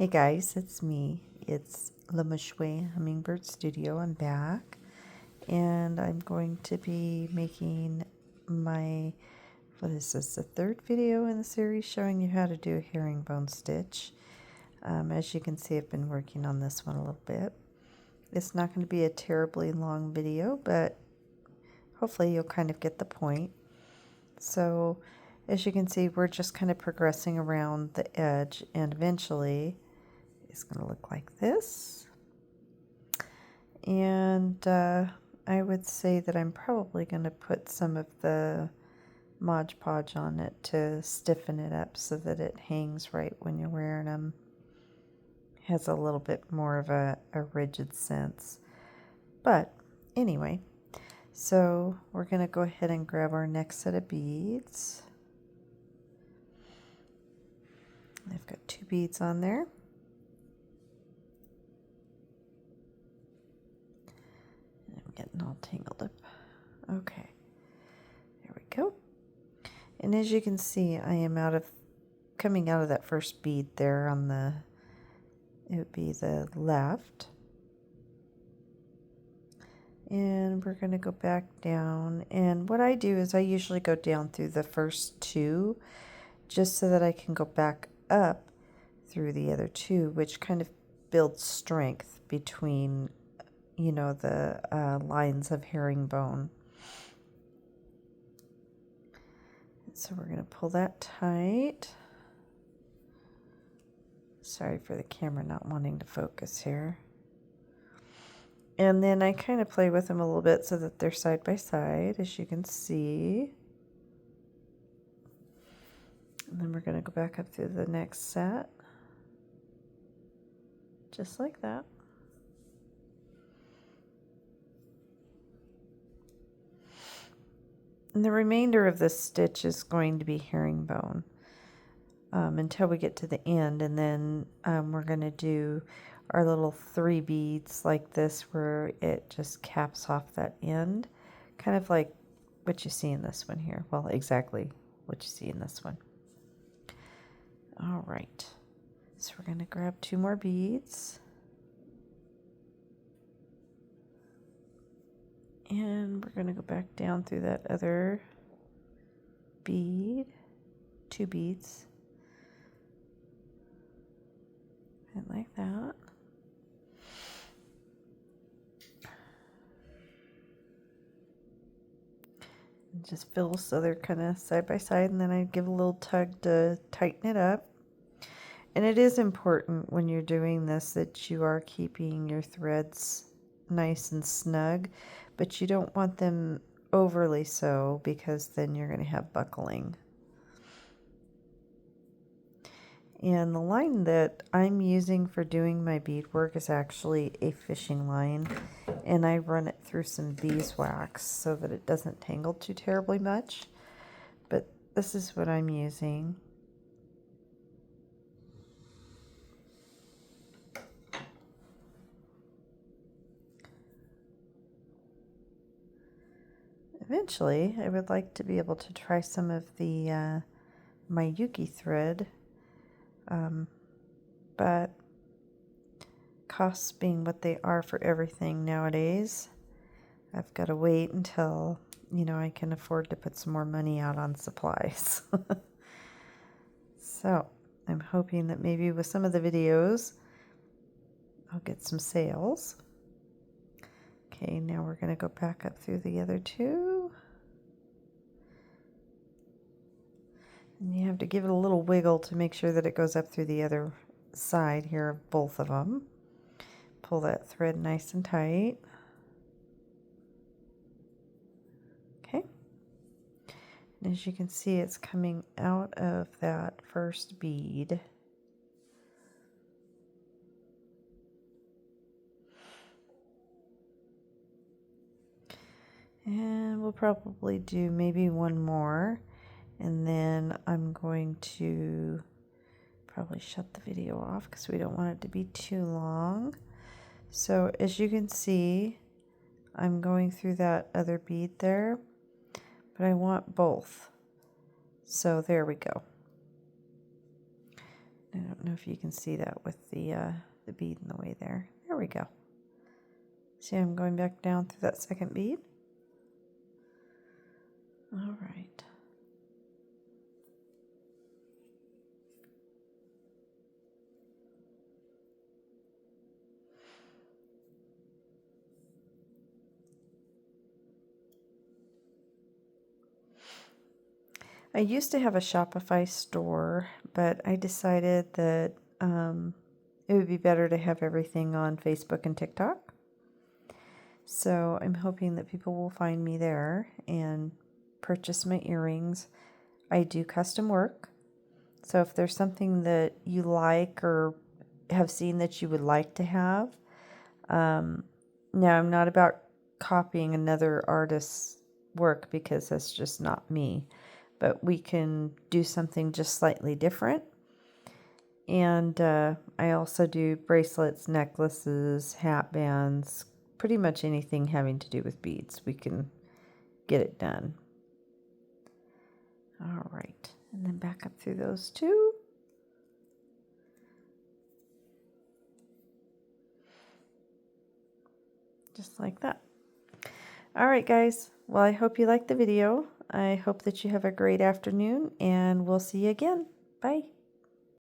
Hey guys, it's me. It's the Moosh Shway Hummingbird Studio. I'm back, and I'm going to be making my, what is this, the third video in the series showing you how to do a herringbone stitch. As you can see, I've been working on this one a little bit. It's not going to be a terribly long video, but hopefully you'll kind of get the point. So, as you can see, we're just kind of progressing around the edge, and eventually it's going to look like this. And I would say that I'm probably going to put some of the Mod Podge on it to stiffen it up so that it hangs right when you're wearing them. Has a little bit more of a rigid sense. But anyway, so we're going to go ahead and grab our next set of beads. I've got 2 beads on there. Getting all tangled up. Okay, there we go. And as you can see, I am coming out of that first bead there on the, it would be the left. And we're going to go back down. And what I do is I usually go down through the first 2 just so that I can go back up through the other 2, which kind of builds strength between, you know, the lines of herringbone. So we're going to pull that tight. Sorry for the camera not wanting to focus here. And then I kind of play with them a little bit so that they're side by side, as you can see. And then we're going to go back up through the next set. Just like that. And the remainder of this stitch is going to be herringbone until we get to the end, and then we're going to do our little 3 beads like this where it just caps off that end, kind of like what you see in this one here. Well, exactly what you see in this one. All right, so we're going to grab 2 more beads. And we're going to go back down through that other bead, 2 beads, and like that. And just fill so they're kind of side by side, and then I give a little tug to tighten it up. And it is important when you're doing this that you are keeping your threads nice and snug, but you don't want them overly so, because then you're going to have buckling. And the line that I'm using for doing my beadwork is actually a fishing line, and I run it through some beeswax so that it doesn't tangle too terribly much. But this is what I'm using. Eventually, I would like to be able to try some of the my Yuki thread, but costs being what they are for everything nowadays, I've got to wait until, you know, I can afford to put some more money out on supplies. So I'm hoping that maybe with some of the videos I'll get some sales. Okay, now we're going to go back up through the other 2. And you have to give it a little wiggle to make sure that it goes up through the other side here of both of them. Pull that thread nice and tight. Okay. And as you can see, it's coming out of that first bead. And we'll probably do maybe 1 more, and then I'm going to probably shut the video off because we don't want it to be too long. So as you can see, I'm going through that other bead there, but I want both. So there we go. I don't know if you can see that with the bead in the way there. There we go. See, I'm going back down through that second bead. All right. I used to have a Shopify store, but I decided that it would be better to have everything on Facebook and TikTok. So I'm hoping that people will find me there and purchase my earrings. I do custom work. So if there's something that you like or have seen that you would like to have, now I'm not about copying another artist's work because that's just not me. But we can do something just slightly different. And I also do bracelets, necklaces, hat bands, pretty much anything having to do with beads. We can get it done. All right, and then back up through those two. Just like that. All right, guys. Well, I hope you liked the video. I hope that you have a great afternoon, and we'll see you again. Bye.